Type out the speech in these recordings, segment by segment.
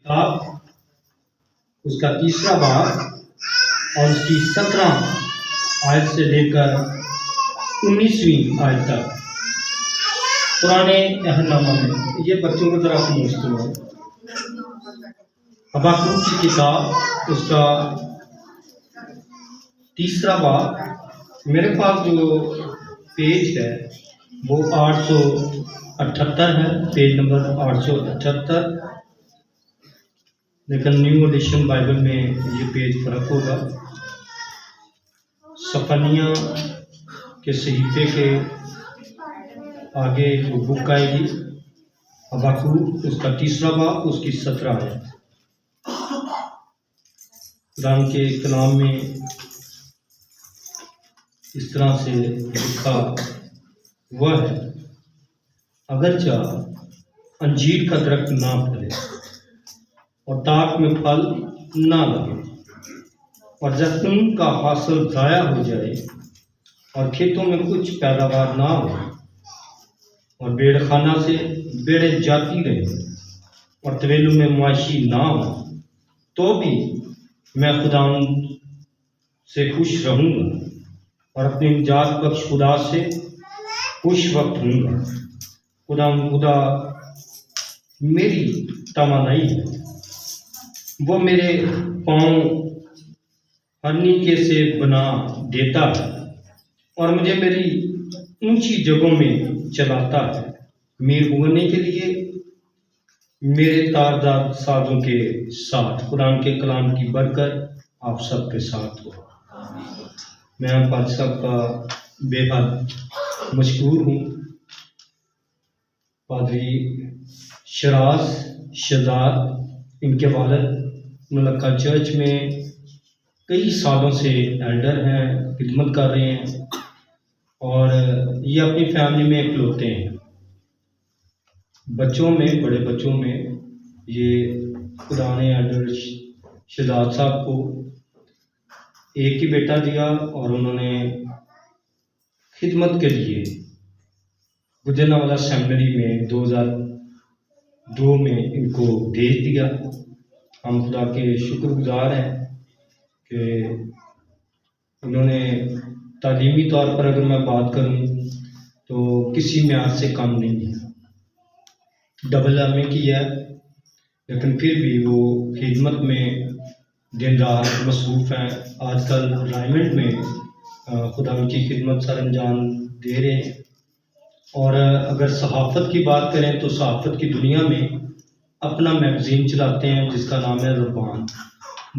کتاب اس کا 3 باب اور اس کی 17 آیت سے لے کر 19ویں آیت تک پرانے عہد نامہ میں یہ بچوں کی طرف مشتمل ہے۔ حبقوق کی کتاب اس کا 3 باب، میرے پاس جو پیج ہے وہ 878 ہے، پیج نمبر 878، لیکن نیو ایڈیشن بائبل میں یہ پیج فرق ہوگا۔ صفنیہ کے صحیفے کے آگے جو بک آئے گی حبقوق اس کا 3 باب، اس کی 17 ہے۔ قرآن کے کلام میں اس طرح سے لکھا ہوا ہے: اگرچہ انجیر کا درخت نہ پھلے اور تاک میں پھل نہ لگے اور زیتون کا حاصل ضائع ہو جائے اور کھیتوں میں کچھ پیداوار نہ ہو اور بیڑ خانہ سے بیڑیں جاتی رہیں اور طویلوں میں معاشی نہ ہو، تو بھی میں خداوند سے خوش رہوں گا اور اپنے نجات بخش خدا سے خوش وقت ہوں گا۔ خدا میری توانائی ہے، وہ میرے پاؤں ہرنیکے سے بنا دیتا ہے اور مجھے میری اونچی جگہوں میں چلاتا ہے، میر ہونے کے لیے میرے تاردار سازوں کے ساتھ۔ قرآن کے کلام کی برکت آپ سب کے ساتھ ہو۔ میں پادری صاحب کا بے حد مشکور ہوں۔ پادری شراز شہزاد، ان کے والد ملکہ چرچ میں کئی سالوں سے ایلڈر ہیں، خدمت کر رہے ہیں اور یہ اپنی فیملی میں اکلوتے ہیں۔ بچوں میں، بڑے بچوں میں یہ خدا نے ایلڈر شہزاد صاحب کو ایک ہی بیٹا دیا اور انہوں نے خدمت کے لیے گجرانوالہ سیمنری میں 2002 میں ان کو بھیج دیا۔ ہم خدا کے شکر گزار ہیں کہ انہوں نے تعلیمی طور پر اگر میں بات کروں تو کسی معیار سے کم نہیں ہے، ڈبل ایم اے کی ہے، لیکن پھر بھی وہ خدمت میں دن رات مصروف ہیں۔ آج کل رائمنڈ میں خدا کی خدمت سر انجام دے رہے ہیں۔ اور اگر صحافت کی بات کریں تو صحافت کی دنیا میں اپنا میگزین چلاتے ہیں جس کا نام ہے ربان۔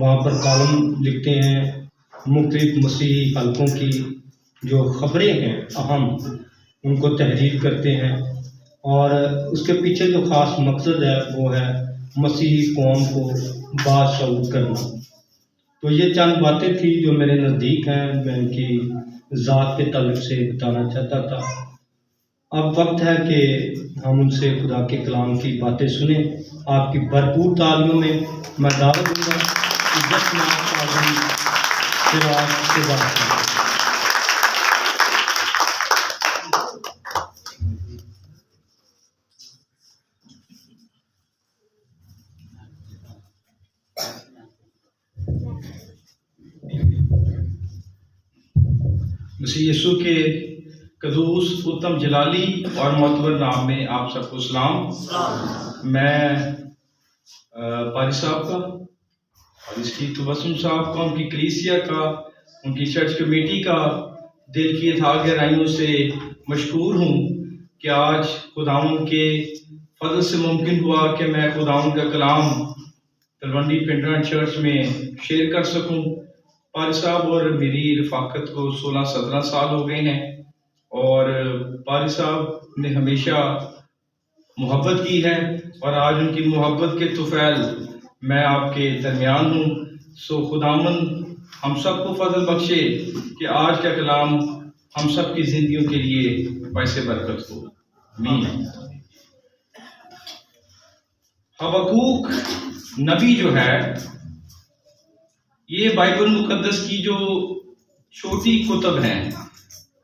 وہاں پر کالم لکھتے ہیں مختلف مسیحی حلقوں کی جو خبریں ہیں اہم، ان کو تحریر کرتے ہیں، اور اس کے پیچھے جو خاص مقصد ہے وہ ہے مسیحی قوم کو باشعور کرنا۔ تو یہ چند باتیں تھیں جو میرے نزدیک ہیں، میں ان کی ذات کے تعلق سے بتانا چاہتا تھا۔ اب وقت ہے کہ ہم ان سے خدا کے کلام کی باتیں سنیں۔ آپ کی بھرپور تعلیموں میں میں دعوت دوں گا۔ عزت نام پادری شراز سے بات کریں۔ مسیح یسوع کے قدوس اتم جلالی اور معتبر نام میں آپ سب کو سلام۔ میں پادری صاحب کا اور اس کی تبسم صاحب کا، ان کی کلیسیا کا، ان کی چرچ کمیٹی کا دل کی اتھاہ گہرائیوں سے مشکور ہوں کہ آج خداوند کے فضل سے ممکن ہوا کہ میں خداوند کا کلام تلونڈی پنڈرا چرچ میں شیئر کر سکوں۔ پادری صاحب اور میری رفاقت کو 16-17 سال ہو گئے ہیں، اور پادری صاحب نے ہمیشہ محبت کی ہے اور آج ان کی محبت کے طفیل میں آپ کے درمیان ہوں۔ سو خداوند ہم سب کو فضل بخشے کہ آج کا کلام ہم سب کی زندگیوں کے لیے باعث برکت ہو۔ آمین۔ حبقوق نبی جو ہے، یہ بائبل مقدس کی جو چھوٹی کتب ہیں،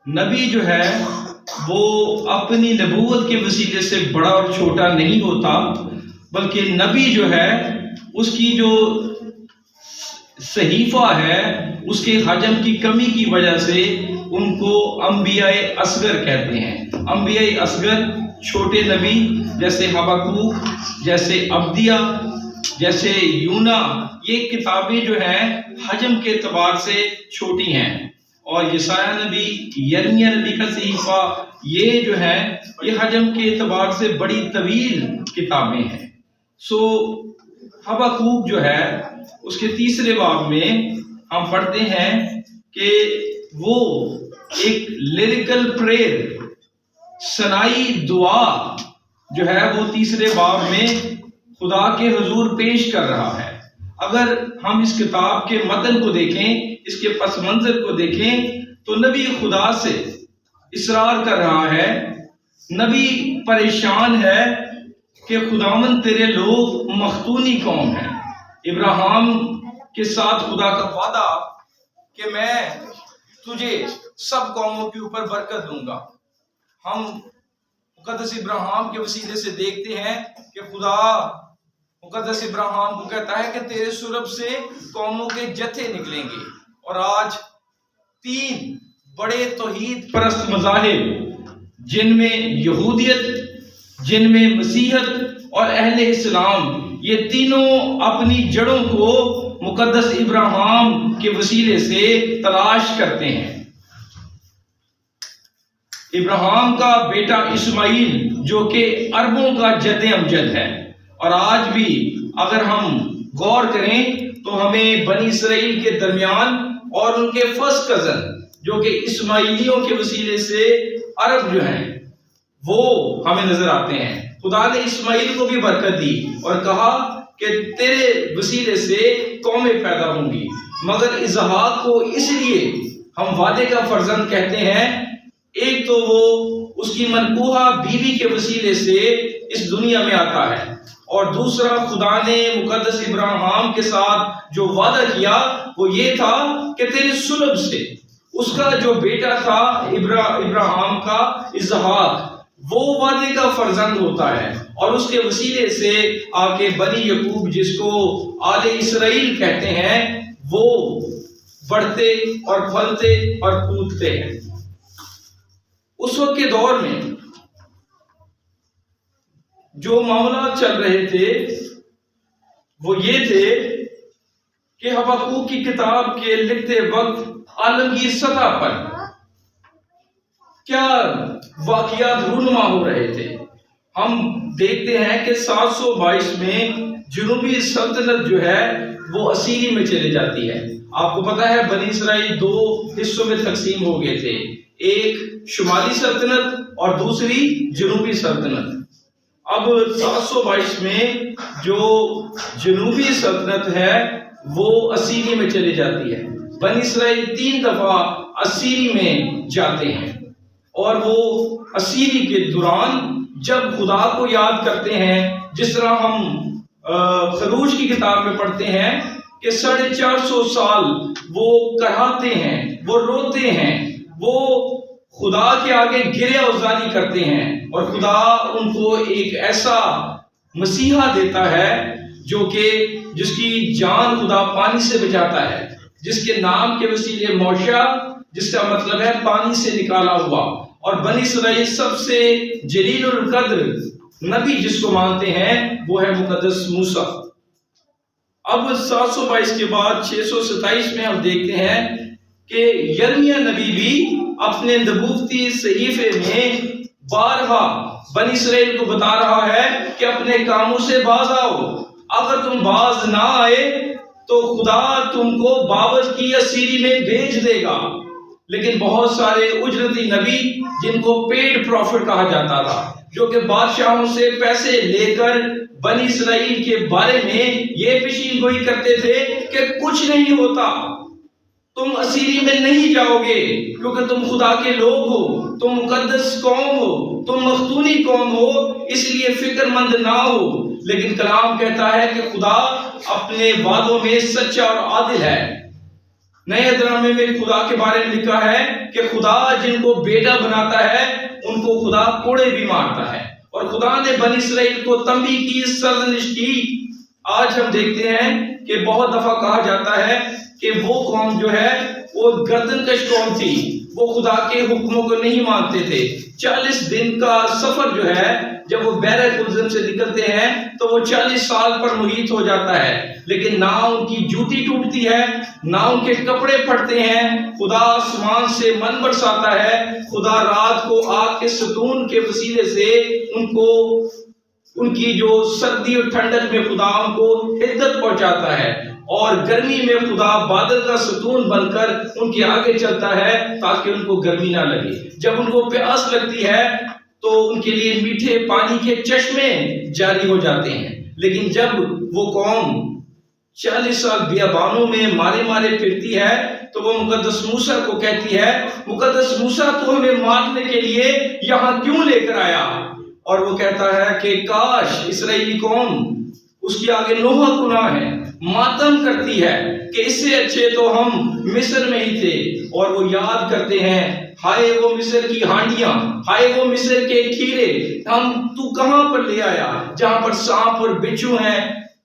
نبی جو ہے وہ اپنی نبوت کے وسیلے سے بڑا اور چھوٹا نہیں ہوتا، بلکہ نبی جو ہے اس کی جو صحیفہ ہے اس کے حجم کی کمی کی وجہ سے ان کو انبیاء اصغر کہتے ہیں۔ انبیاء اصغر چھوٹے نبی جیسے حبقوق، جیسے عبدیہ، جیسے یونا، یہ کتابیں جو ہیں حجم کے اعتبار سے چھوٹی ہیں، اور یسایہ نبی، یرمیہ نبی کا صحیفہ یہ جو ہے یہ حجم کے اعتبار سے بڑی طویل کتابیں ہیں۔ حبقوق جو ہے اس کے تیسرے باب میں ہم پڑھتے ہیں کہ وہ ایک لیریکل پریئر، ثنائی دعا جو ہے وہ تیسرے باب میں خدا کے حضور پیش کر رہا ہے۔ اگر ہم اس کتاب کے متن کو دیکھیں، اس کے پس منظر کو دیکھیں، تو نبی خدا سے اصرار کر رہا ہے، نبی پریشان ہے کہ خداوند تیرے لوگ مختونی قوم ہیں۔ ابراہیم کے ساتھ خدا کا وعدہ کہ میں تجھے سب قوموں کے اوپر برکت دوں گا۔ ہم مقدس ابراہیم کے وسیلے سے دیکھتے ہیں کہ خدا مقدس ابراہیم کو کہتا ہے کہ تیرے سرب سے قوموں کے جتھے نکلیں گے، اور آج 3 بڑے توحید پرست مذاہب جن میں یہودیت، جن میں مسیحیت اور اہل اسلام، یہ تینوں اپنی جڑوں کو مقدس ابراہیم کے وسیلے سے تلاش کرتے ہیں۔ ابراہیم کا بیٹا اسماعیل جو کہ عربوں کا جد امجد ہے، اور آج بھی اگر ہم غور کریں تو ہمیں بنی اسرائیل کے درمیان اور ان کے فرسٹ کزن جو کہ اسماعیلیوں کے وسیلے سے عرب جو ہیں وہ ہمیں نظر آتے ہیں۔ خدا نے اسماعیل کو بھی برکت دی اور کہا کہ تیرے وسیلے سے قومیں پیدا ہوں گی، مگر اسحاق کو اس لیے ہم وعدے کا فرزند کہتے ہیں، ایک تو وہ اس کی منقوہہ بیوی کے وسیلے سے اس دنیا میں آتا ہے، اور دوسرا خدا نے مقدس ابراہیم کے ساتھ جو وعدہ کیا وہ یہ تھا کہ تیرے سلب سے اس کا جو بیٹا تھا ابراہیم کا اسحاق، وہ وعدے کا فرزند ہوتا ہے، اور اس کے وسیلے سے آگے بنی یعقوب جس کو آل اسرائیل کہتے ہیں وہ بڑھتے اور پھلتے اور پھوٹتے ہیں۔ اس وقت کے دور میں جو معاملات چل رہے تھے وہ یہ تھے کہ حبقوق کی کتاب کے لکھتے وقت عالمگیر سطح پر کیا واقعات رونما ہو رہے تھے۔ ہم دیکھتے ہیں کہ 722 میں جنوبی سلطنت جو ہے وہ اسیری میں چلے جاتی ہے۔ آپ کو پتا ہے بنی اسرائیل 2 حصوں میں تقسیم ہو گئے تھے، ایک شمالی سلطنت اور دوسری جنوبی سلطنت۔ اب 722 میں جو جنوبی سلطنت ہے وہ اسیری میں چلی جاتی ہے۔ بنی اسرائیل 3 دفعہ اسیری میں جاتے ہیں، اور وہ اسیری کے دوران جب خدا کو یاد کرتے ہیں، جس طرح ہم خروج کی کتاب میں پڑھتے ہیں کہ 450 سال وہ کراہتے ہیں، وہ روتے ہیں، وہ خدا کے آگے گرے ازاری کرتے ہیں، اور خدا ان کو ایک ایسا مسیحا دیتا ہے جو کہ جس کی جان خدا پانی سے بچاتا ہے، جس کے نام کے وسیلے موشا، جس کا مطلب ہے پانی سے نکالا ہوا، اور بنی اسرائیل سب سے جلیل القدر نبی جس کو مانتے ہیں وہ ہے مقدس موسیٰ۔ اب 722 کے بعد 627 میں ہم دیکھتے ہیں کہ یرمیہ نبی بھی اپنے نبوتی صحیفے میں بارہا بنی اسرائیل کو بتا رہا ہے کہ اپنے کاموں سے باز آؤ، اگر تم باز نہ آئے تو خدا تم کو بابل کی اسیری میں بھیج دے گا۔ لیکن بہت سارے اجرتی نبی جن کو پیڈ پروفٹ کہا جاتا تھا، جو کہ بادشاہوں سے پیسے لے کر بنی اسرائیل کے بارے میں یہ پیشین گوئی کرتے تھے کہ کچھ نہیں ہوتا، تم اسیری میں نہیں جاؤ گے کیونکہ تم خدا کے لوگ ہو، تم مقدس قوم ہو، تم مختونی قوم ہو، اس لیے فکر مند نہ ہو۔ لیکن کلام کہتا ہے کہ خدا اپنے وعدوں میں سچا اور عادل ہے۔ نئے ادرام میں خدا کے بارے میں لکھا ہے کہ خدا جن کو بیٹا بناتا ہے ان کو خدا کوڑے بھی مارتا ہے، اور خدا نے بنی اسرائیل کو تنبیہ کی، سرزنش کی آج ہم دیکھتے ہیں کہ بہت دفعہ کہا جاتا ہے کہ وہ قوم جو ہے وہ گردن کش قوم تھی، وہ خدا کے حکموں کو نہیں مانتے تھے۔ 40 دن کا سفر جو ہے جب وہ بحر کلزم سے نکلتے ہیں تو وہ 40 سال پر محیط ہو جاتا ہے، لیکن نہ ان کی جوتی ٹوٹتی ہے، نہ ان کے کپڑے پھٹتے ہیں۔ خدا آسمان سے من برساتا ہے، خدا رات کو آگ کے ستون کے وسیلے سے ان کی جو سردی اور ٹھنڈک میں خدا ان کو حدت پہنچاتا ہے، اور گرمی میں خدا بادل کا ستون بن کر ان کے آگے چلتا ہے تاکہ ان کو گرمی نہ لگے۔ جب ان کو پیاس لگتی ہے تو ان کے لیے میٹھے پانی کے چشمے جاری ہو جاتے ہیں، لیکن جب وہ قوم 40 سال بیابانوں میں مارے پھرتی ہے تو وہ مقدس موسیٰ کو کہتی ہے، مقدس موسیٰ تو ہمیں مارنے کے لیے یہاں کیوں لے کر آیا؟ اور وہ کہتا ہے کہ کاش اسرائیلی قوم اس کی آگے نوحہ گناہ ہے، ماتم کرتی ہے کہ اس سے اچھے تو ہم مصر میں ہی تھے۔ اور وہ یاد کرتے ہیں، ہائے وہ مصر کی ہانڈیاں، ہائے وہ مصر کے کھیرے، تو کہاں پر لے آیا جہاں پر سانپ اور بچھو ہیں؟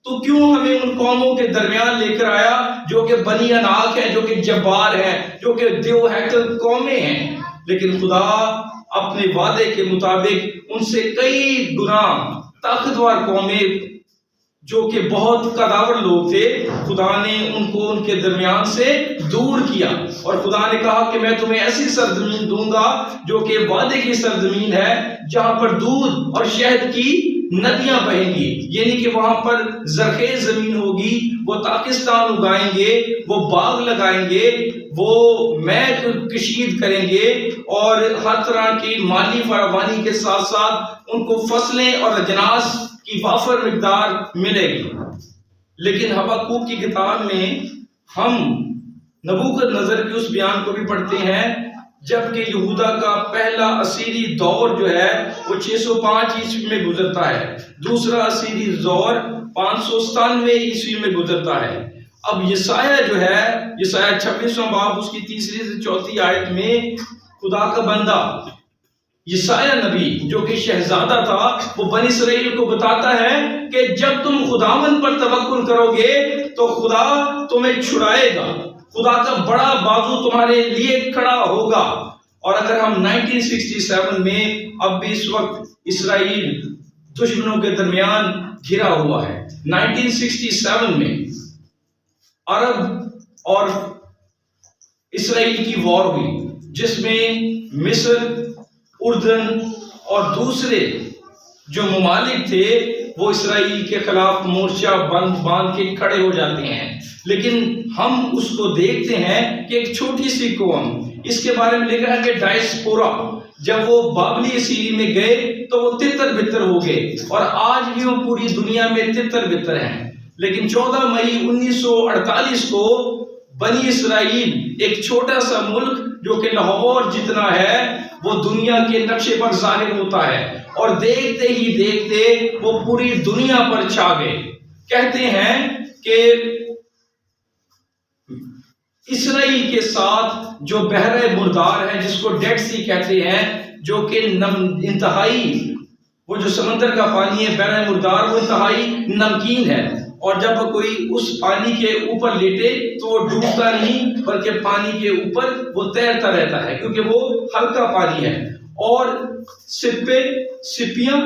تو کیوں ہمیں ان قوموں کے درمیان لے کر آیا جو کہ بنی اناک ہیں، جو کہ جبار ہیں، جو کہ دیو ہیکل قومیں ہیں؟ لیکن خدا اپنے وعدے کے مطابق ان سے کئی گنا طاقتور قومیں جو کہ بہت قداور لوگ تھے، خدا نے ان کو ان کے درمیان سے دور کیا، اور خدا نے کہا کہ میں تمہیں ایسی سرزمین دوں گا جو کہ وعدے کی سرزمین ہے، جہاں پر دودھ اور شہد کی ندیاں بہیں گی، یعنی کہ وہاں پر زرخیز زمین ہوگی، وہ تاکستان اگائیں گے، وہ باغ لگائیں گے، وہ میک کشید کریں گے، اور ہر طرح کی مالی فراوانی کے ساتھ ساتھ ان کو فصلیں اور اجناس کی وافر مقدار ملے گی۔ لیکن حبقوق کی کتاب میں ہم نبوکد نظر کے اس بیان کو بھی پڑھتے ہیں جبکہ یہودا کا پہلا اسیری دور جو ہے وہ 605 عیسوی میں گزرتا ہے، دوسرا اسیری دور 597 عیسوی میں گزرتا ہے۔ اب یسایہ جو ہے، یسایہ 26واں باب اس کی 3 سے 4 آیت میں خدا کا بندہ یسایہ نبی جو کہ شہزادہ تھا، وہ بنی اسرائیل کو بتاتا ہے کہ جب تم خداوند پر توکل کرو گے تو خدا تمہیں چھڑائے گا، خدا کا بڑا بازو تمہارے لیے کھڑا ہوگا۔ اور اگر ہم 1967 میں اب بھی اس وقت اسرائیل دشمنوں کے درمیان گھرا ہوا ہے، 1967 میں عرب اور اسرائیل کی وار ہوئی، جس میں مصر، اردن اور دوسرے جو ممالک تھے وہ اسرائیل کے خلاف مورچہ باندھ کے کھڑے ہو جاتے ہیں۔ لیکن ہم اس کو دیکھتے ہیں کہ ایک چھوٹی سی قوم، اس کے بارے میں لکھا ہے کہ ڈائسپورا، جب وہ بابلی اسیری میں گئے تو وہ تتر بتر ہو گئے، اور آج بھی وہ پوری دنیا میں تتر بتر ہیں۔ لیکن 14 مئی 1948 کو بنی اسرائیل، ایک چھوٹا سا ملک جو کہ لاہور جتنا ہے، وہ دنیا کے نقشے پر ظاہر ہوتا ہے، اور دیکھتے ہی دیکھتے وہ پوری دنیا پر چھا گئے۔ کہتے ہیں کہ اسرائیل کے ساتھ جو بحر مردار ہے، جس کو ڈیڈ سی کہتے ہیں، جو کہ انتہائی، وہ جو سمندر کا پانی ہے بحر مردار، وہ انتہائی نمکین ہے، اور جب کوئی اس پانی کے اوپر لیٹے تو وہ ڈوبتا نہیں بلکہ پانی کے اوپر وہ تیرتا رہتا ہے، کیونکہ وہ ہلکا پانی ہے۔ اور سپیاں،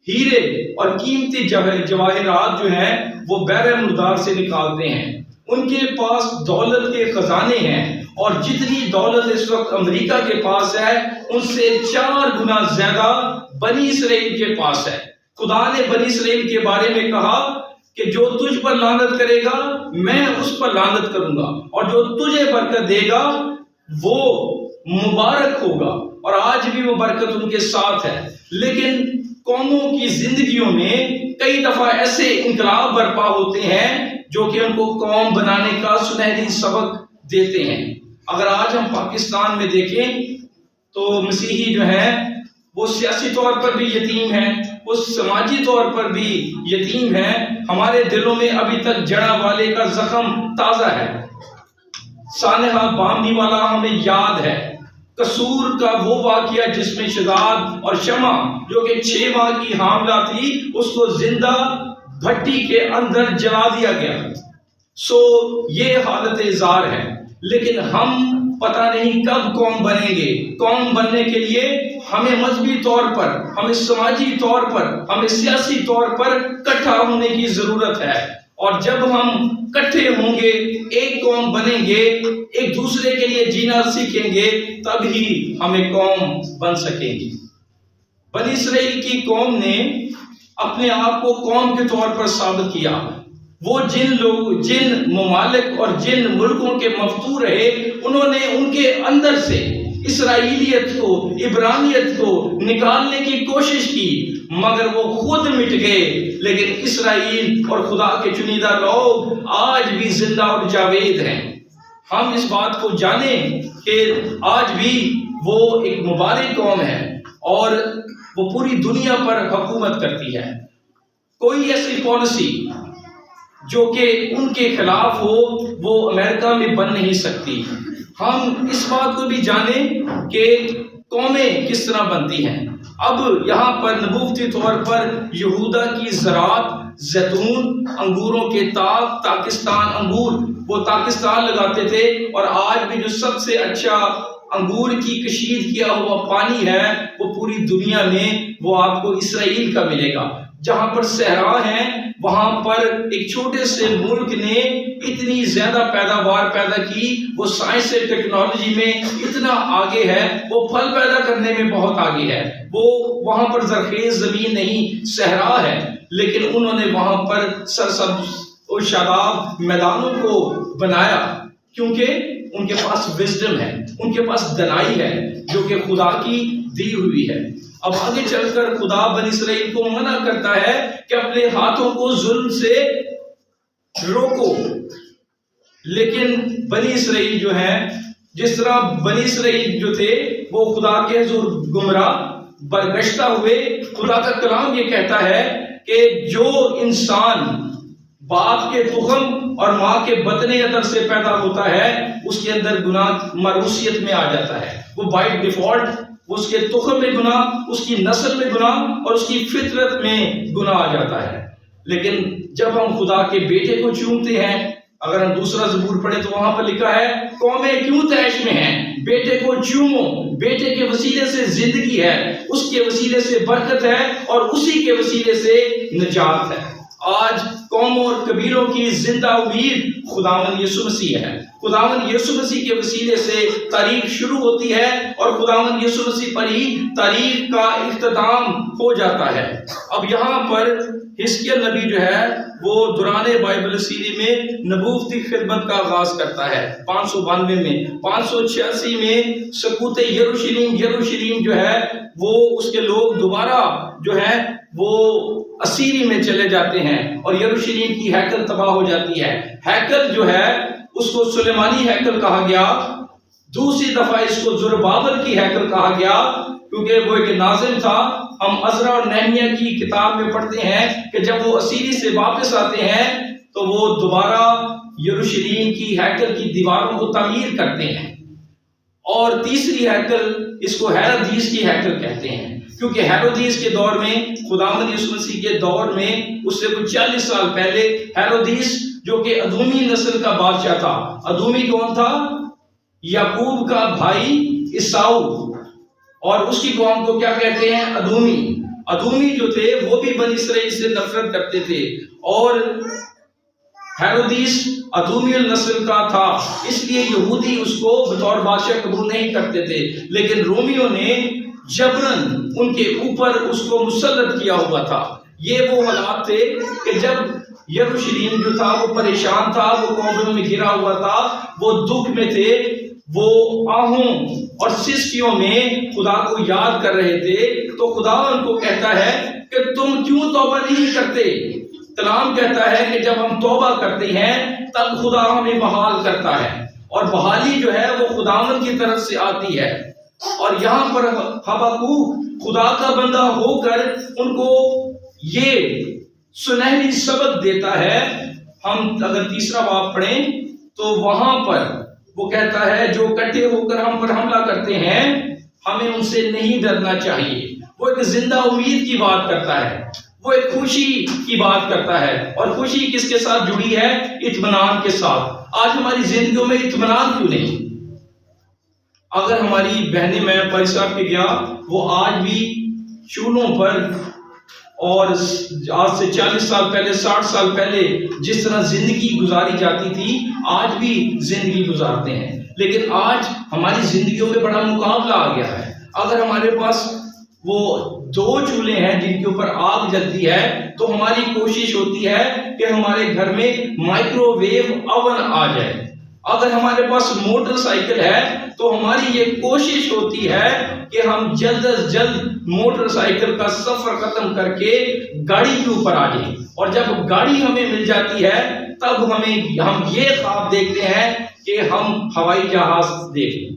ہیرے اور قیمتی جواہرات جو ہیں وہ بحر مردار سے نکالتے ہیں۔ ان کے پاس دولت کے خزانے ہیں، اور جتنی دولت اس وقت امریکہ کے پاس ہے ان سے 4 گنا زیادہ بنی اسرائیل کے پاس ہے۔ خدا نے بنی اسرائیل کے بارے میں کہا کہ جو تجھ پر لعنت کرے گا میں اس پر لعنت کروں گا، اور جو تجھے برکت دے گا وہ مبارک ہوگا، اور آج بھی وہ برکت ان کے ساتھ ہے۔ لیکن قوموں کی زندگیوں میں کئی دفعہ ایسے انقلاب برپا ہوتے ہیں جو کہ ان کو قوم بنانے کا سنہری سبق دیتے ہیں۔ اگر آج ہم پاکستان میں دیکھیں تو مسیحی جو ہیں وہ سیاسی طور پر بھی یتیم ہیں، وہ سماجی طور پر بھی یتیم ہیں۔ ہمارے دلوں میں ابھی تک جڑا والے کا زخم تازہ ہے۔ سانحہ بامنی والا ہمیں یاد ہے، قصور کا وہ واقعہ جس میں شداد اور شمع جو کہ 6 ماہ کی حاملہ تھی اس کو زندہ بھٹی کے اندر جلا دیا گیا۔ سو یہ حالت زار ہے، لیکن ہم پتہ نہیں کب قوم بنیں گے۔ قوم بننے کے لیے ہمیں مذہبی طور پر، ہمیں سماجی طور پر، ہمیں سیاسی طور پر اکٹھا ہونے کی ضرورت ہے، اور جب ہم اکٹھے ہوں گے، ایک قوم بنیں گے، ایک دوسرے کے لیے جینا سیکھیں گے، تب ہی ہمیں قوم بن سکیں گی۔ بنی اسرائیل کی قوم نے اپنے آپ کو قوم کے طور پر ثابت کیا۔ وہ جن ممالک اور جن ملکوں کے مفتون رہے، انہوں نے ان کے اندر سے اسرائیلیت کو، عبرانیت کو نکالنے کی کوشش کی، مگر وہ خود مٹ گئے۔ لیکن اسرائیل اور خدا کے چنیدہ لوگ آج بھی زندہ اور جاوید ہیں۔ ہم اس بات کو جانیں کہ آج بھی وہ ایک مبارک قوم ہے اور وہ پوری دنیا پر حکومت کرتی ہے۔ کوئی ایسی پالیسی جو کہ ان کے خلاف ہو وہ امریکہ میں بن نہیں سکتی۔ ہم اس بات کو بھی جانیں کہ قومیں کس طرح بنتی ہیں۔ اب یہاں پر نبوتی طور پر یہودا کی زراعت، زیتون، انگوروں کے تاک، تاکستان انگور، وہ تاکستان لگاتے تھے، اور آج بھی جو سب سے اچھا انگور کی کشید کیا ہوا پانی ہے وہ پوری دنیا میں وہ آپ کو اسرائیل کا ملے گا۔ جہاں پر صحرا ہیں وہاں پر ایک چھوٹے سے ملک نے اتنی زیادہ پیداوار پیدا کی، وہ سائنس سے ٹیکنالوجی میں اتنا آگے ہے، وہ پھل پیدا کرنے میں بہت آگے ہے۔ وہ وہاں پر زرخیز زمین نہیں، صحرا ہے، لیکن انہوں نے وہاں پر سرسبز اور شاداب میدانوں کو بنایا، کیونکہ ان کے پاس وزڈم ہے، ان کے پاس دانائی ہے جو کہ خدا کی دی ہوئی ہے۔ اب آگے چل کر خدا بنی اسرائیل کو منع کرتا ہے کہ اپنے ہاتھوں کو ظلم سے روکو، لیکن بنی اسرائیل جو ہے، جس طرح بنی اسرائیل جو تھے وہ خدا کے حضور گمراہ برگشتہ ہوئے، خدا کا کلام یہ کہتا ہے کہ جو انسان باپ کے تخم اور ماں کے بطن ادر سے پیدا ہوتا ہے اس کے اندر گناہ مروثیت میں آ جاتا ہے۔ وہ بائی ڈیفالٹ اس کے تخم میں گناہ، اس کی نسل میں گناہ اور اس کی فطرت میں گناہ آ جاتا ہے۔ لیکن جب ہم خدا کے بیٹے کو چومتے ہیں، اگر ہم دوسرا زبور پڑھیں تو وہاں پر لکھا ہے قومیں کیوں طیش میں ہیں، بیٹے کو چومو، بیٹے کے وسیلے سے زندگی ہے، اس کے وسیلے سے برکت ہے اور اسی کے وسیلے سے نجات ہے۔ آج قوموں اور قبیلوں کی زندہ امید خداوند یسوع مسیح ہے۔ خداوند یسوع مسیح کے وسیلے سے تاریخ شروع ہوتی ہے اور خداوند یسوع مسیح پر ہی تاریخ کا اختتام ہو جاتا ہے۔ اب یہاں پر حزقیل نبی جو ہے وہ دوران بائبل سیری میں نبوتی خدمت کا آغاز کرتا ہے 592 میں۔ 586 میں سقوط یروشلیم جو ہے وہ اس کے لوگ دوبارہ جو ہے وہ اسیری میں چلے جاتے ہیں اور یروشلیم کی ہیکل تباہ ہو جاتی ہے۔ ہیکل جو ہے اس کو سلیمانی ہیکل کہا گیا، دوسری دفعہ اس کو زربابل کی ہیکل کہا گیا کیونکہ وہ ایک ناظم تھا۔ ہم عزرا اور نہمیہ کی کتاب میں پڑھتے ہیں کہ جب وہ اسیری سے واپس آتے ہیں تو وہ دوبارہ یروشلیم کی ہیکل کی دیواروں کو تعمیر کرتے ہیں، اور تیسری ہیکل اس کو ہیرودیس کی ہیکل کہتے ہیں، کیونکہ ہیرودیس کے دور میں، خداوند یسوع مسیح کے دور میں، اس سے کچھ 40 سال پہلے ہیرودیس جو کہ ادومی نسل کا بادشاہ تھا۔ ادومی کون تھا؟ یعقوب کا بھائی عیساؤ، اور اس کی قوم کو کیا کہتے ہیں؟ ادومی۔ ادومی جو تھے وہ بھی بنی اسرائیل سے نفرت کرتے تھے، اور ہیرودیس ادومی النسل کا تھا، اس لیے یہودی اس کو بطور بادشاہ قبول نہیں کرتے تھے، لیکن رومیوں نے جبرن ان کے اوپر اس کو مسلط کیا ہوا تھا۔ یہ وہ حالات تھے کہ جب یروشلیم جو تھا وہ پریشان تھا، وہ قوموں میں گھرا ہوا تھا، وہ دکھ میں تھے، وہ آہوں اور سسکیوں میں خدا کو یاد کر رہے تھے، تو خدا ان کو کہتا ہے کہ تم کیوں توبہ نہیں کرتے؟ کلام کہتا ہے کہ جب ہم توبہ کرتے ہیں تب خدا ہمیں بحال کرتا ہے، اور بحالی جو ہے وہ خداوند کی طرف سے آتی ہے۔ اور یہاں پر حبقوق خدا کا بندہ ہو کر ان کو یہ سنہری سبق دیتا ہے۔ ہم اگر تیسرا باب پڑھیں تو وہاں پر وہ کہتا ہے جو کٹھے ہو کر ہم پر حملہ کرتے ہیں ہمیں ان سے نہیں ڈرنا چاہیے۔ وہ ایک زندہ امید کی بات کرتا ہے، وہ ایک خوشی کی بات کرتا ہے، اور خوشی کس کے ساتھ جڑی ہے؟ اطمینان کے ساتھ۔ آج ہماری زندگیوں میں اطمینان کیوں نہیں؟ اگر ہماری بہنیں، میں پاری صاحب کے گیا، وہ آج بھی چولہوں پر، اور آج سے 40 سال پہلے، 60 سال پہلے جس طرح زندگی گزاری جاتی تھی، آج بھی زندگی گزارتے ہیں۔ لیکن آج ہماری زندگیوں میں بڑا مقابلہ آ گیا ہے۔ اگر ہمارے پاس وہ 2 چولہے ہیں جن کے اوپر آگ جلتی ہے، تو ہماری کوشش ہوتی ہے کہ ہمارے گھر میں مائکرو ویو اوون آ جائے۔ اگر ہمارے پاس موٹر سائیکل ہے تو ہماری یہ کوشش ہوتی ہے کہ ہم جلد از جلد موٹر سائیکل کا سفر ختم کر کے گاڑی کے اوپر آ جائیں، اور جب گاڑی ہمیں مل جاتی ہے تب ہم یہ خواب دیکھتے ہیں کہ ہم ہوائی جہاز دیکھیں۔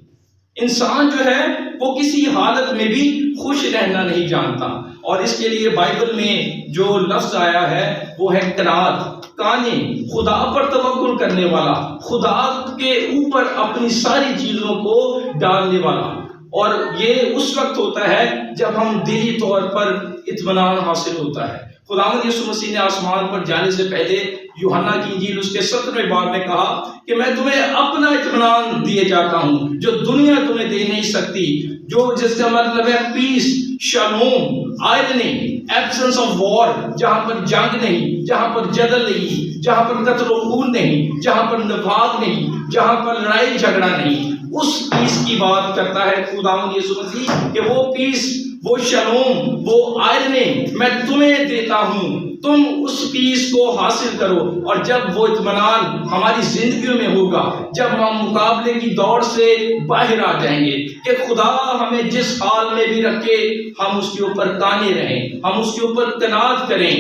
انسان جو ہے وہ کسی حالت میں بھی خوش رہنا نہیں جانتا، اور اس کے لیے بائبل میں جو لفظ آیا ہے وہ ہے قناعت، قانی، خدا پر توکل کرنے والا، خدا کے اوپر اپنی ساری چیزوں کو ڈالنے والا۔ اور یہ اس وقت ہوتا ہے جب ہم دلی طور پر اطمینان حاصل ہوتا ہے۔ خداوند یسوع مسیح نے آسمان پر جانے سے پہلے یوحنا کی انجیل اس کے 17ویں باب میں کہا کہ میں تمہیں اپنا اطمینان دیے جاتا ہوں جو دنیا تمہیں دے نہیں سکتی، جو جس کا مطلب ہے peace, shalom, eirene, absence of war, جہاں پر جنگ نہیں، جہاں پر جدل نہیں، جہاں پر قتل و خون نہیں، جہاں پر نفاق نہیں، جہاں پر لڑائی جھگڑا نہیں، اس پیس کی بات کرتا ہے خداوند یسوع مسیح کہ وہ پیس، وہ شالوم، وہ آئرنی میں تمہیں دیتا ہوں، تم اس پیس کو حاصل کرو۔ اور جب وہ اطمینان ہماری زندگیوں میں ہوگا، جب ہم مقابلے کی دوڑ سے باہر آ جائیں گے کہ خدا ہمیں جس حال میں بھی رکھے ہم اس کے اوپر قائم رہیں، ہم اس کے اوپر قناعت کریں،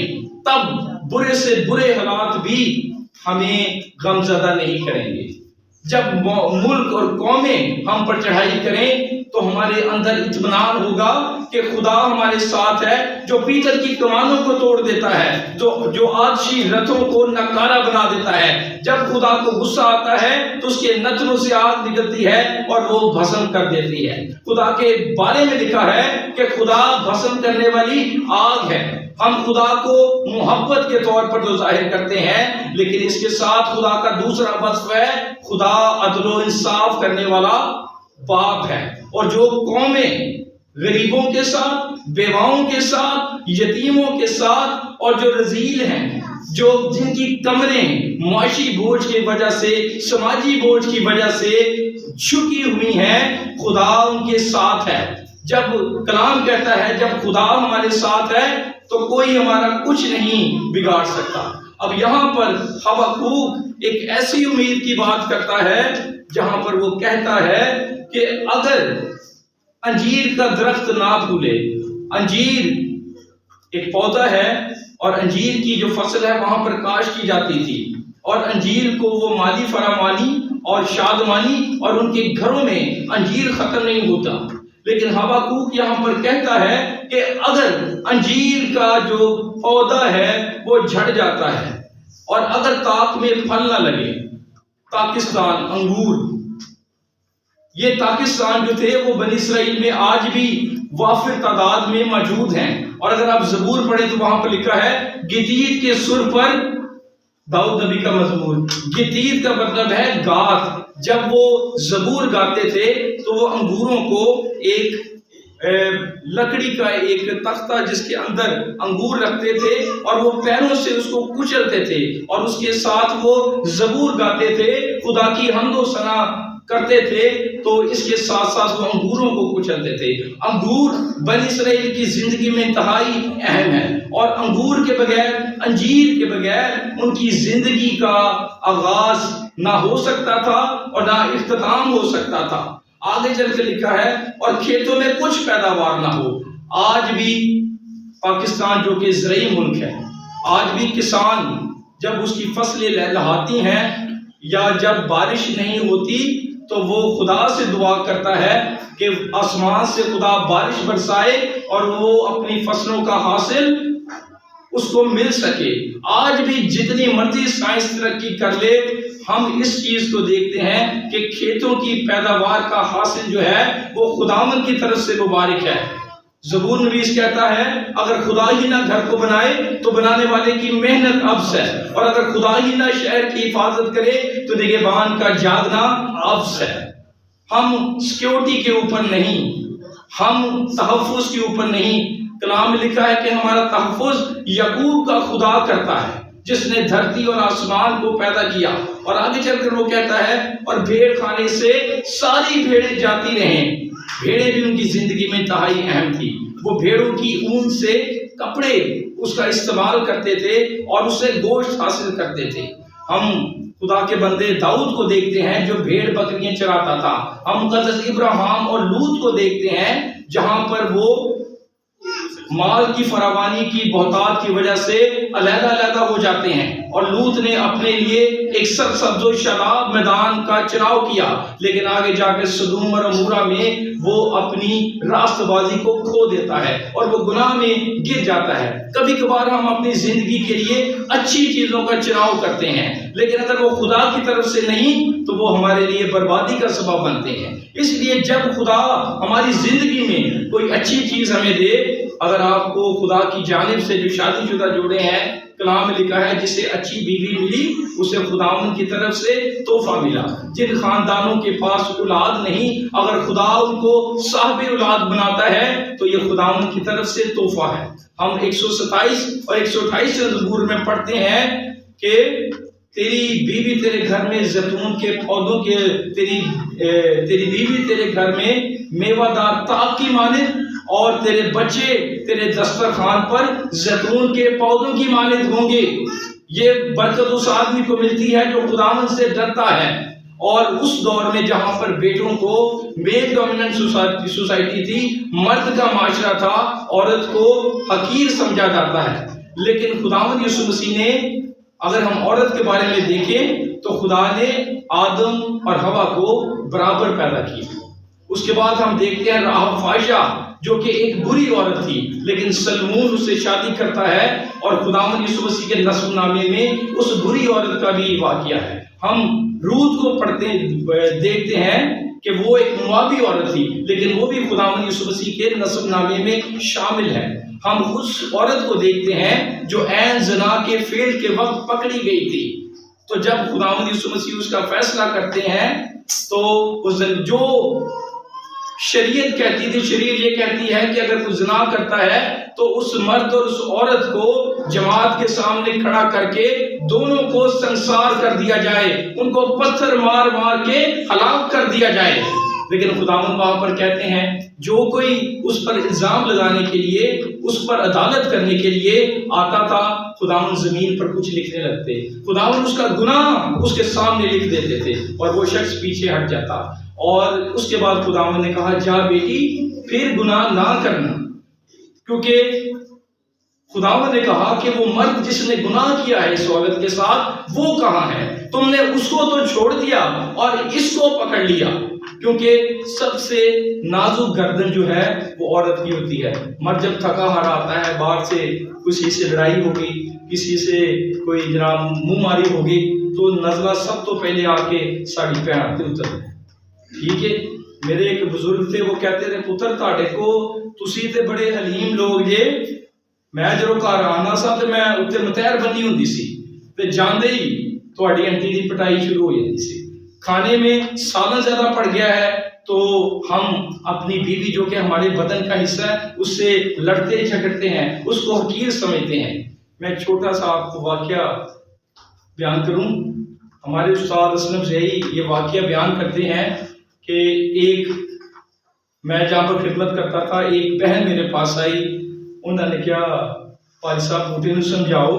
تب برے سے برے حالات بھی ہمیں غمزدہ نہیں کریں گے۔ جب ملک اور قومیں ہم پر چڑھائی کریں تو ہمارے اندر اطمینان ہوگا کہ خدا ہمارے ساتھ ہے، جو پیتل کی کمانوں کو توڑ دیتا ہے، جو آتشی رتھوں کو ناکارہ بنا دیتا ہے۔ جب خدا کو غصہ آتا ہے تو اس کے نتنوں سے آگ نکلتی ہے اور وہ بھسم کر دیتی ہے۔ خدا کے بارے میں لکھا ہے کہ خدا بھسم کرنے والی آگ ہے۔ ہم خدا کو محبت کے طور پر تو ظاہر کرتے ہیں، لیکن اس کے ساتھ خدا کا دوسرا وصف ہے خدا عدل و انصاف کرنے والا باپ ہے۔ اور جو قومیں غریبوں کے ساتھ، بیواؤں کے ساتھ، یتیموں کے ساتھ، اور جو رذیل ہیں، جن کی کمریں معاشی بوجھ کی وجہ سے، سماجی بوجھ کی وجہ سے جھکی ہوئی ہیں، خدا ان کے ساتھ ہے۔ جب کلام کہتا ہے جب خدا ہمارے ساتھ ہے تو کوئی ہمارا کچھ نہیں بگاڑ سکتا۔ اب یہاں پر حبقوق ایک ایسی امید کی بات کرتا ہے جہاں پر وہ کہتا ہے کہ اگر انجیر کا درخت نہ پھولے، انجیر ایک پودا ہے اور انجیر کی جو فصل ہے وہاں پر کاشت کی جاتی تھی، اور انجیر کو وہ مالی فراوانی اور شادمانی، اور ان کے گھروں میں انجیر ختم نہیں ہوتا۔ لیکن حبقوق یہاں پر کہتا ہے کہ اگر انجیر کا جو پودا ہے وہ جھڑ جاتا ہے، اور اگر تاک میں پھل نہ لگے، پاکستان انگور، یہ پاکستان جو تھے وہ بنی اسرائیل میں آج بھی وافر تعداد میں موجود ہیں۔ اور اگر آپ زبور پڑھیں تو وہاں پر لکھا ہے گدید کے سر پر، داؤد نبی کا مزمور، گدید کا مطلب ہے گات۔ جب وہ زبور گاتے تھے تو وہ انگوروں کو ایک لکڑی کا ایک تختہ جس کے اندر انگور رکھتے تھے اور وہ پیروں سے اس کو کچلتے تھے اور اس کے ساتھ وہ زبور گاتے تھے، خدا کی حمد و ثنا کرتے تھے، تو اس کے ساتھ ساتھ وہ انگوروں کو کچلتے تھے۔ انگور بنی اسرائیل کی زندگی میں انتہائی اہم ہے، اور انگور کے بغیر، انجیر کے بغیر ان کی زندگی کا آغاز نہ ہو سکتا تھا اور نہ اختتام ہو سکتا تھا۔ آگے چل کے لکھا ہے اور کھیتوں میں کچھ پیداوار نہ ہو۔ آج بھی پاکستان جو کہ زرعی ملک ہے، آج بھی کسان جب اس کی فصلیں لہلاتی ہیں یا جب بارش نہیں ہوتی تو وہ خدا سے دعا کرتا ہے کہ آسمان سے خدا بارش برسائے اور وہ اپنی فصلوں کا حاصل اس کو مل سکے۔ آج بھی جتنی مرضی سائنس ترقی کر لے، ہم اس چیز کو دیکھتے ہیں کہ کھیتوں کی پیداوار کا حاصل جو ہے وہ خداوند کی طرف سے مبارک ہے۔ زبور نویس کہتا ہے اگر خدا ہی نہ گھر کو بنائے تو بنانے والے کی محنت عبث ہے، اور اگر خدا ہی نہ شہر کی حفاظت کرے تو نگہبان کا جاگنا عبث ہے۔ ہم سیکیورٹی کے اوپر نہیں، ہم تحفظ کے اوپر نہیں۔ کلام میں لکھا ہے کہ ہمارا تحفظ یعقوب کا خدا کرتا ہے جس نے دھرتی اور آسمان کو پیدا کیا۔ اور آگے چل کر وہ کہتا ہے اور بھیڑ خانے سے ساری بھیڑیں جاتی رہیں۔ بھیڑیں بھی ان کی زندگی میں انتہائی اہم تھی۔ وہ بھیڑوں کی اون سے کپڑے اس کا استعمال کرتے تھے اور اس سے گوشت حاصل کرتے تھے۔ ہم خدا کے بندے داؤد کو دیکھتے ہیں جو بھیڑ بکریاں چراتا تھا۔ ہم مقدس ابراہیم اور لوط کو دیکھتے ہیں جہاں پر وہ مال کی فراوانی کی بہتات کی وجہ سے علیحدہ ہو جاتے ہیں، اور لوط نے اپنے لیے ایک سرسبز و شاداب میدان کا چناؤ کیا، لیکن آگے جا کے سدوم اور عمورہ میں وہ اپنی راست بازی کو کھو دیتا ہے اور وہ گناہ میں گر جاتا ہے۔ کبھی کبھار ہم اپنی زندگی کے لیے اچھی چیزوں کا چناؤ کرتے ہیں، لیکن اگر وہ خدا کی طرف سے نہیں تو وہ ہمارے لیے بربادی کا سبب بنتے ہیں۔ اس لیے جب خدا ہماری زندگی میں کوئی اچھی چیز ہمیں دے، اگر آپ کو خدا کی جانب سے جو شادی شدہ جوڑے ہیں، کلام میں لکھا ہے جسے اچھی بیوی ملی اسے خداوند کی طرف سے تحفہ ملا۔ جن خاندانوں کے پاس اولاد نہیں، اگر خدا ان کو صاحب اولاد بناتا ہے تو یہ خداوند کی طرف سے تحفہ ہے۔ ہم 127 اور 128 زبور میں پڑھتے ہیں کہ تیری بیوی تیرے گھر میں زیتون کے پودوں کے تیری بیوی تیرے گھر میں میوہ دار تاک کی مانند، اور تیرے بچے تیرے دسترخوان پر زیتون کے پودوں کی مانند ہوں گے۔ یہ برکت اس آدمی کو ملتی ہے جو خداوند سے ڈرتا ہے، اور اس دور میں جہاں پر بیٹوں کو میل ڈومیننٹ سوسائٹی تھی، مرد کا معاشرہ تھا، عورت کو حقیر سمجھا جاتا ہے، لیکن خداوند یسوع مسیح نے، اگر ہم عورت کے بارے میں دیکھیں تو خدا نے آدم اور حوا کو برابر پیدا کیا۔ اس کے بعد ہم دیکھتے ہیں راحب فاحشہ جو کہ ایک بری عورت تھی، لیکن سلمون اس سے شادی کرتا ہے، اور خداوند یسوع مسیح کے نسب نامے میں اس بری عورت کا بھی واقعہ ہے۔ ہم رود کو دیکھتے ہیں کہ وہ ایک موابی عورت تھی، لیکن وہ بھی خداوند یسوع مسیح کے نسب نامے میں شامل ہے۔ ہم اس عورت کو دیکھتے ہیں جو عین زنا کے فعل کے وقت پکڑی گئی تھی، تو جب خداوند یسوع مسیح اس کا فیصلہ کرتے ہیں تو جو شریعت کہتی تھی، شریعت یہ کہتی ہے کہ اگر کوئی زنا کرتا ہے تو اس مرد اور اس عورت کو جماعت کے سامنے کھڑا کر کے دونوں کو سنسار کر دیا جائے، ان کو پتھر مار مار کے ہلاک کر دیا جائے۔ لیکن خداوند وہاں پر کہتے ہیں جو کوئی اس پر الزام لگانے کے لیے، اس پر عدالت کرنے کے لیے آتا تھا، خداوند زمین پر کچھ لکھنے لگتے، خداوند اس کا گناہ اس کے سامنے لکھ دیتے تھے اور وہ شخص پیچھے ہٹ جاتا۔ اور اس کے بعد خداوند نے کہا جا بیٹی پھر گناہ نہ کرنا، کیونکہ خداوند نے کہا کہ وہ مرد جس نے گناہ کیا ہے اس عورت کے ساتھ وہ کہاں ہے؟ تم نے اس کو تو چھوڑ دیا اور اس کو پکڑ لیا، کیونکہ سب سے نازک گردن جو ہے وہ عورت کی ہوتی ہے۔ مرد جب تھکا ہارا آتا ہے، باہر سے کسی سے لڑائی ہوگی، کسی سے کوئی جناب منہ ماری ہوگی، تو نزلہ سب تو پہلے آ کے ساڑی پہنتے اتر، ٹھیک ہے۔ میرے ایک بزرگ تھے، وہ کہتے تھے پتر تاڑے کو تسی تے بڑے حلیم لوگ جے، میں جدوں گھر آنا سا تے میں اتنے متحر بنی ہوندی سی تے جاندے ہی تہاڈی انٹی دی پٹائی شروع ہو جاتی سی۔ کھانے میں سالن زیادہ پڑ گیا ہے تو ہم اپنی بیوی جو کہ ہمارے بدن کا حصہ ہے اس سے لڑتے جھگڑتے ہیں، اس کو حقیر سمجھتے ہیں۔ میں چھوٹا سا آپ کو واقعہ بیان کروں۔ ہمارے استاد اسلم زئی یہ واقعہ بیان کرتے ہیں کہ ایک میں جہاں پر خدمت کرتا تھا، ایک بہن میرے پاس آئی، انہوں نے کیا بھائی صاحب بوٹے نو سمجھاؤ،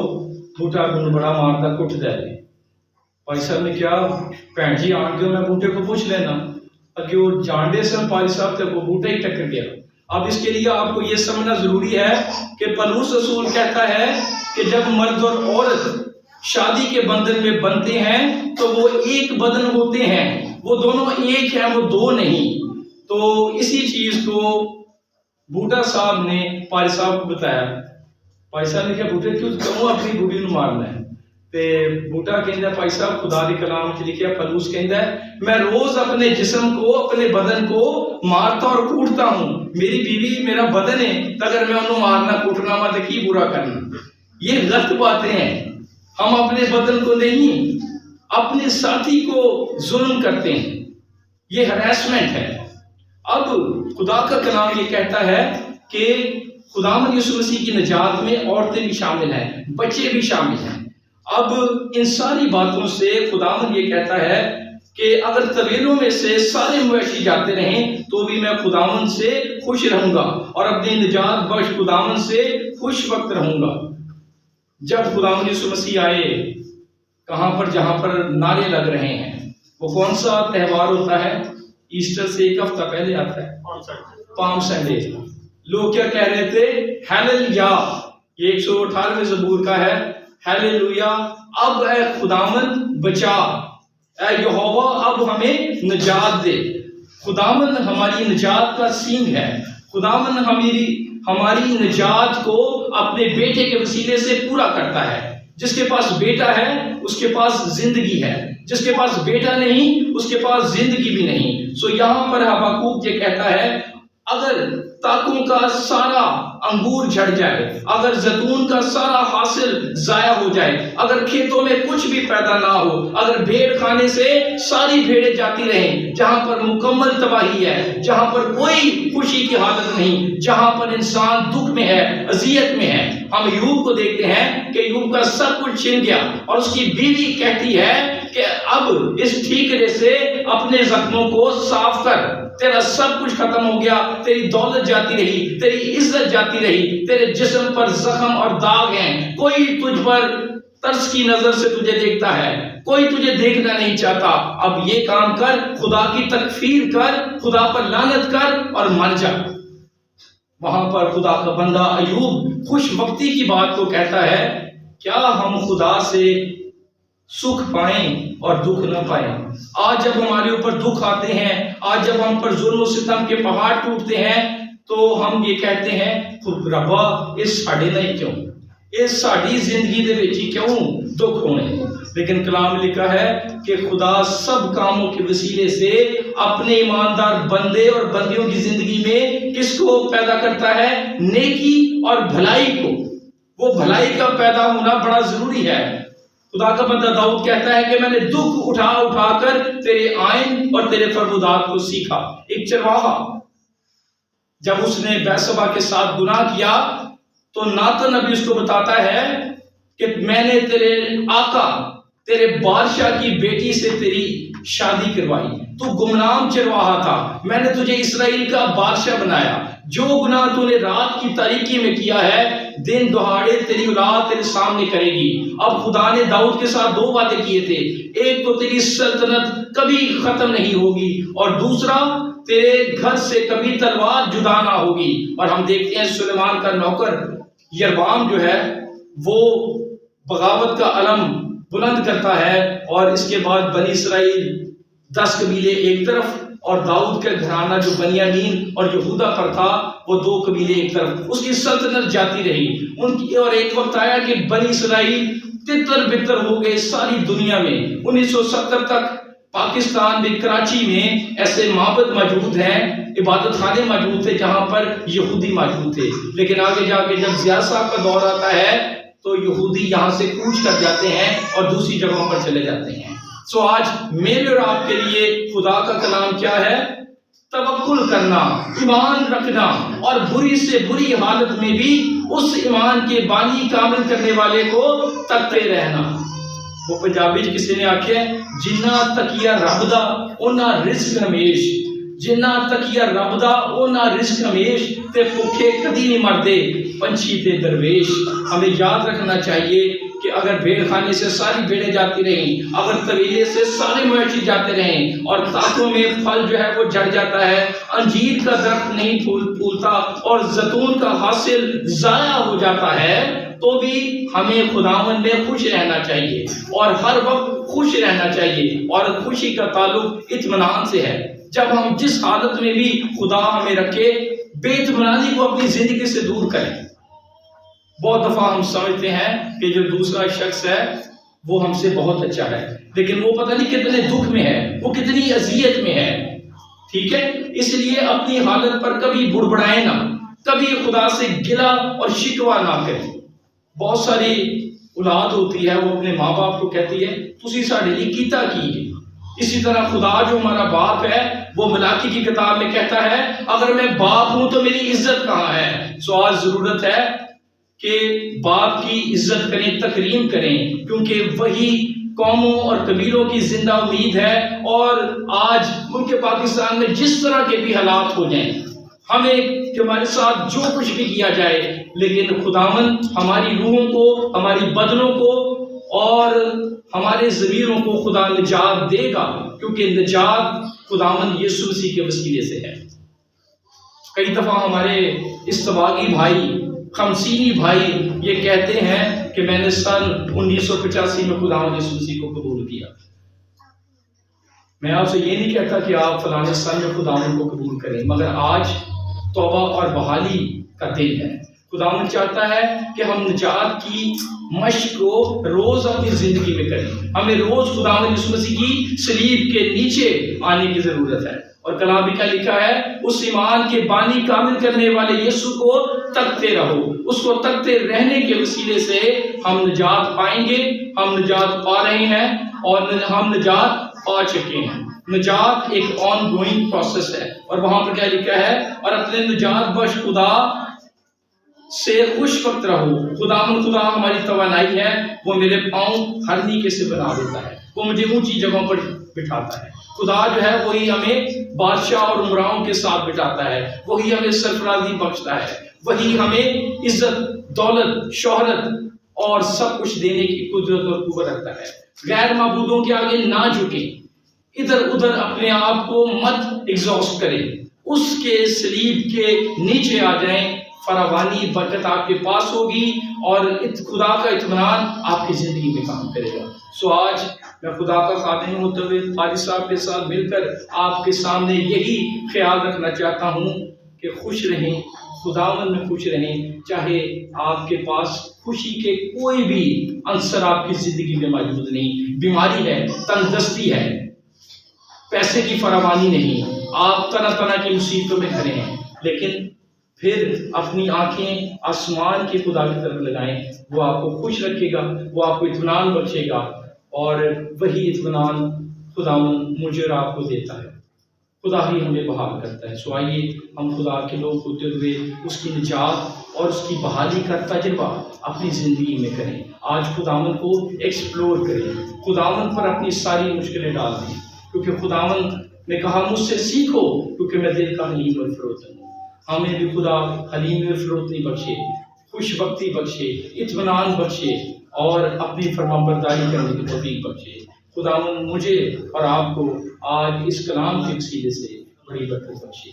بوٹا کو بڑا مارتا کٹ دے۔ بھائی صاحب نے کیا بھن جی آن کے میں بوٹے کو پوچھ لینا، اگے وہ جانڈے سن بھائی صاحب تے وہ بوٹا ہی ٹکر گیا۔ اب اس کے لیے آپ کو یہ سمجھنا ضروری ہے کہ پولس رسول کہتا ہے کہ جب مرد اور عورت شادی کے بندھن میں بنتے ہیں تو وہ ایک بدن ہوتے ہیں، وہ دونوں ایک ہیں، وہ دو نہیں۔ تو اسی چیز کو بوٹا صاحب نے پاری صاحب کو بتایا۔ پاری صاحب نے کہا بوٹے کیوں اپنی بوڑھی نو مارنا ہے؟ تے بوٹا کہندا ہے، بھائی صاحب خدا دے کلام وچ لکھیا، پلوس کہندا ہے میں روز اپنے جسم کو، اپنے بدن کو مارتا اور کوٹتا ہوں. میری بیوی میرا بدن ہے، اگر میں انہوں مارنا کوٹنا وا تے کی برا کرنا. یہ غلط باتیں ہیں. ہم اپنے بدن کو نہیں، اپنے ساتھی کو ظلم کرتے ہیں. یہ ہراسمنٹ ہے. اب خدا کا کلام یہ کہتا ہے کہ خداوند یسوع مسیح کی نجات میں عورتیں بھی شامل ہیں، بچے بھی شامل ہیں. اب ان ساری باتوں سے خداوند یہ کہتا ہے کہ اگر طویلوں میں سے سارے مویشی جاتے رہیں تو بھی میں خداوند سے خوش رہوں گا اور اپنی نجات بخش خداوند سے خوش وقت رہوں گا. جب خداوند یسوع مسیح آئے کہاں پر، جہاں پر نعرے لگ رہے ہیں، وہ کون سا تہوار ہوتا ہے؟ ایسٹر سے ایک ہفتہ پہلے آتا ہے، پام سنڈے. لوگ کیا کہہ رہے تھے؟ ہیلیلویا. یہ 118ویں زبور کا ہے، ہیلیلویا. اب اے خداوند بچا، اے یہوہ اب ہمیں نجات دے. خداوند ہماری نجات کا سینگ ہے. خداوند ہماری نجات کو اپنے بیٹے کے وسیلے سے پورا کرتا ہے. جس کے پاس بیٹا ہے اس کے پاس زندگی ہے، جس کے پاس بیٹا نہیں اس کے پاس زندگی بھی نہیں. سو یہاں پر حبقوق یہ کہتا ہے اگر تاکوں کا سارا انگور جھڑ جائے، اگر زیتون کا سارا حاصل ضائع ہو جائے، اگر کھیتوں میں کچھ بھی پیدا نہ ہو، اگر بھیڑ خانے سے ساری بھیڑیں جاتی رہیں، جہاں پر مکمل تباہی ہے، جہاں پر کوئی خوشی کی حالت نہیں، جہاں پر انسان دکھ میں ہے، اذیت میں ہے. ہم ایوب کو دیکھتے ہیں کہ ایوب کا سب کچھ چھن گیا اور اس کی بیوی کہتی ہے کہ اب اس ٹھیکرے سے اپنے زخموں کو صاف کر. تیرا سب کچھ ختم ہو گیا، تیری دولت جاتی رہی، تیری عزت جاتی رہی، تیرے جسم پر زخم اور داغ ہیں. کوئی تجھ پر ترس کی نظر سے تجھے دیکھتا ہے، کوئی تجھے دیکھنا نہیں چاہتا. اب یہ کام کر، خدا کی تکفیر کر، خدا پر لعنت کر اور مر جا. وہاں پر خدا کا بندہ ایوب خوش وقتی کی بات کو کہتا ہے، کیا ہم خدا سے سکھ پائیں اور دکھ نہ پائیں؟ آج جب ہمارے اوپر دکھ آتے ہیں، آج جب ہم پر ظلم و ستم کے پہاڑ ٹوٹتے ہیں تو ہم یہ کہتے ہیں ربا اس ساڑے نہیں کیوں، اس ساڑی زندگی دے وچ کیوں دکھ ہونے. لیکن کلام لکھا ہے کہ خدا سب کاموں کے وسیلے سے اپنے ایماندار بندے اور بندیوں کی زندگی میں کس کو پیدا کرتا ہے؟ نیکی اور بھلائی کو. وہ بھلائی کا پیدا ہونا بڑا ضروری ہے. خدا کا بندہ داؤد کہتا ہے کہ میں نے دکھ اٹھا اٹھا کر تیرے آئین اور تیرے فرمودات کو سیکھا. ایک چرواہا جب اس نے بیسبا کے ساتھ گناہ کیا تو ناتن نبی اس کو بتاتا ہے کہ میں نے تیرے آقا، تیرے بادشاہ کی بیٹی سے تیری شادی کروائی، تو گمنام چرواہا تھا، میں نے تجھے اسرائیل کا بادشاہ بنایا. جو گناہ تو نے رات کی تاریکی میں کیا ہے دن دہاڑے تیری اولاد تیرے سامنے کرے گی. اب خدا نے داؤد کے ساتھ دو باتیں کیے تھے، ایک تو تیری سلطنت کبھی ختم نہیں ہوگی اور دوسرا تیرے گھر سے کبھی تلوار جدا نہ ہوگی. اور ہم دیکھتے ہیں سلیمان کا نوکر یربام جو ہے وہ بغاوت کا علم بلند کرتا ہے اور اس کے بعد بنی اسرائیل 10 قبیلے ایک طرف اور داؤد کا گھرانہ جو بنیامین اور یہودا پر تھا وہ 2 قبیلے ایک طرف. اس کی سلطنت جاتی رہی ان کی. اور ایک وقت آیا کہ بنی اسرائیل تتر بتر ہو گئے ساری دنیا میں. 1970 تک پاکستان میں کراچی میں ایسے معبد موجود ہیں، عبادت خانے موجود تھے جہاں پر یہودی موجود تھے. لیکن آگے جا کے جب ضیاء صاحب کا دور آتا ہے تو یہودی یہاں سے کوچ کر جاتے ہیں اور دوسری جگہوں پر چلے جاتے ہیں. سو آج میرے اور آپ کے لیے خدا کا کلام کیا ہے؟ توکل کرنا، ایمان رکھنا اور بری سے بری حالت میں بھی اس ایمان کے بانی کامل کرنے والے کو تکتے رہنا. وہ پنجابی کسی نے آکھے جنہ تکیا رب دا اونا رزق ہمیش، جنہ تکیا رب دا اونا رزق ہمیش، تے بھوکے کدی نہیں مردے پنچھی تے درویش. ہمیں یاد رکھنا چاہیے کہ اگر بھیڑ خانے سے ساری بھیڑیں جاتی رہیں، اگر طویلے سے سارے مویشی جاتے رہیں اور تاکوں میں پھل جو ہے وہ جھڑ جاتا ہے، انجیر کا درخت نہیں پھولتا اور زیتون کا حاصل ضائع ہو جاتا ہے، تو بھی ہمیں خداوند میں خوش رہنا چاہیے اور ہر وقت خوش رہنا چاہیے. اور خوشی کا تعلق اطمینان سے ہے. جب ہم جس حالت میں بھی خدا ہمیں رکھے بے اطمینانی کو اپنی زندگی سے دور کریں. بہت دفعہ ہم سمجھتے ہیں کہ جو دوسرا شخص ہے وہ ہم سے بہت اچھا ہے، لیکن وہ پتہ نہیں کتنے دکھ میں ہے، وہ کتنی اذیت میں ہے، ٹھیک ہے؟ اس لیے اپنی حالت پر کبھی بڑبڑائیں نہ، کبھی خدا سے گلہ اور شکوہ نہ کریں۔ بہت ساری اولاد ہوتی ہے، وہ اپنے ماں باپ کو کہتی ہے تسی ساڈے لیے کیتا کی ہے۔ اسی طرح خدا جو ہمارا باپ ہے، وہ ملاکی کی کتاب میں کہتا ہے اگر میں باپ ہوں تو میری عزت کہاں ہے؟ سو آج ضرورت ہے کہ باپ کی عزت کریں، تکریم کریں، کیونکہ وہی قوموں اور قبیلوں کی زندہ امید ہے۔ اور آج ملک پاکستان میں جس طرح کے بھی حالات ہو جائیں، ہمیں کہ ہمارے ساتھ جو کچھ بھی کیا جائے، لیکن خداوند ہماری روحوں کو، ہماری بدنوں کو اور ہمارے ضمیروں کو خدا نجات دے گا، کیونکہ نجات خداوند یسوع مسیح کے وسیلے سے ہے۔ کئی دفعہ ہمارے استواگی بھائی، خمسینی بھائی یہ کہتے ہیں کہ میں نے سن 1985 میں خداوند یسوع مسیح کو قبول کیا۔ میں آپ سے یہ نہیں کہتا کہ آپ فلانے سن میں خداوند کو قبول کریں، مگر آج توبہ اور بحالی کا دن ہے۔ خداوند چاہتا ہے کہ ہم نجات کی مشق کو روز اپنی زندگی میں کریں۔ ہمیں روز خداوند یسوع مسیح کی صلیب کے نیچے آنے کی ضرورت ہے، اور کلام میں کیا لکھا ہے؟ اس ایمان کے بانی کامل کرنے والے یسوع کو تکتے رہو۔ اس کو تکتے رہنے کے وسیلے سے ہم نجات پائیں گے۔ ہم نجات پا رہے ہیں اور ہم نجات پا چکے ہیں۔ نجات ایک آن گوئنگ پروسیس ہے، اور وہاں پر کیا لکھا ہے؟ اور اپنے نجات بخش خدا سے خوش وقت رہو۔ خدا ہماری توانائی ہے، وہ میرے پاؤں ہر نیکے سے بنا دیتا ہے، وہ مجھے اونچی جگہوں پر بٹھاتا ہے۔ خدا جو ہے وہی ہمیں بادشاہ اور عمراؤں کے ساتھ بٹھاتا ہے، وہی ہمیں سرفرازی بخشتا ہے، وہی ہمیں عزت، دولت، شہرت اور سب کچھ دینے کی قدرت اور قوت رکھتا ہے۔ غیر معبودوں کے آگے نہ جھکیں، ادھر ادھر اپنے آپ کو مت ایگزاسٹ کریں، اس کے صلیب کے نیچے آ جائیں۔ فراوانی برکت آپ کے پاس ہوگی اور خدا کا اطمینان آپ کی زندگی میں کام کرے گا۔ سو آج میں خدا کا خادم ہوتے ہوئے قاری صاحب کے ساتھ مل کر آپ کے سامنے یہی خیال رکھنا چاہتا ہوں کہ خوش رہیں، خداوند میں خوش رہیں، چاہے آپ کے پاس خوشی کے کوئی بھی عنصر آپ کی زندگی میں موجود نہیں، بیماری ہے، تندرستی ہے، پیسے کی فراوانی نہیں، آپ طرح طرح کی مصیبتوں میں کھڑے ہیں، لیکن پھر اپنی آنکھیں آسمان کے خدا کی طرف لگائیں، وہ آپ کو خوش رکھے گا، وہ آپ کو اطمینان بخشے گا، اور وہی اطمینان خداوند مجھے اور آپ کو دیتا ہے۔ خدا ہی ہمیں بحال کرتا ہے۔ سو آئیے ہم خدا کے لوگ ہوتے ہوئے اس کی نجات اور اس کی بحالی کا تجربہ اپنی زندگی میں کریں۔ آج خداوند کو ایکسپلور کریں، خداوند پر اپنی ساری مشکلیں ڈال دیں، کیونکہ خداوند نے کہا مجھ سے سیکھو کیونکہ میں دل کا حلیم اور فروتن ہوں۔ ہمیں بھی خدا حلیم اور فروتنی بخشے، خوش بختی بخشے، اطمینان بخشے اور اپنی فرمانبرداری کرنے کی توفیق بخشے۔ خداوند مجھے اور آپ کو آج اس کلام کے وسیلے سے بڑی برکت بخشے۔